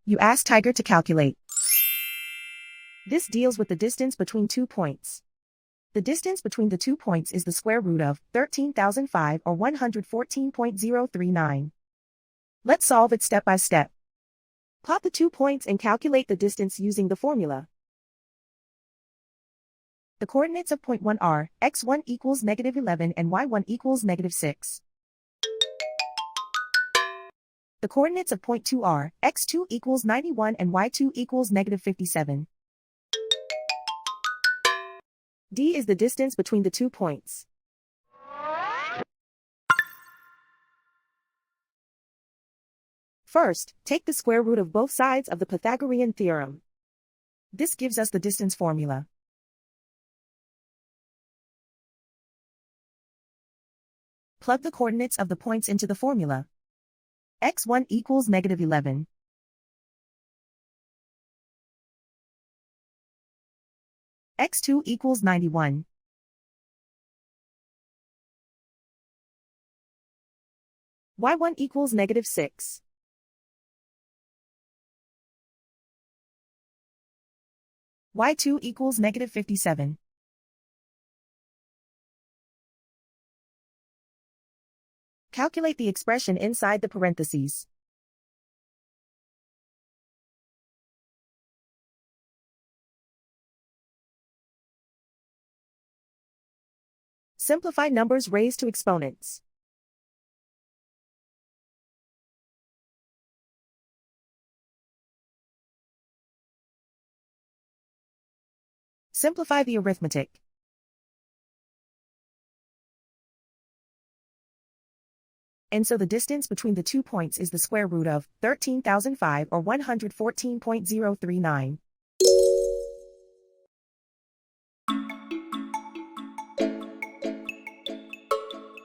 You ask Tiger to calculate. This deals with the distance between 2 points. The distance between the 2 points is the square root of 13,005 or 114.039. Let's solve it step by step. Plot the 2 points and calculate the distance using the formula. The coordinates of point 1 are x1 equals -11 and y1 equals -6. The coordinates of point 2 are x2 equals 91 and y2 equals -57. D is the distance between the 2 points. First, take the square root of both sides of the Pythagorean theorem. This gives us the distance formula. Plug the coordinates of the points into the formula. x1 equals -11. x2 equals 91. y1 equals -6. y2 equals -57. Calculate the expression inside the parentheses. Simplify numbers raised to exponents. Simplify the arithmetic. And so the distance between the 2 points is the square root of 13,005 or 114.039.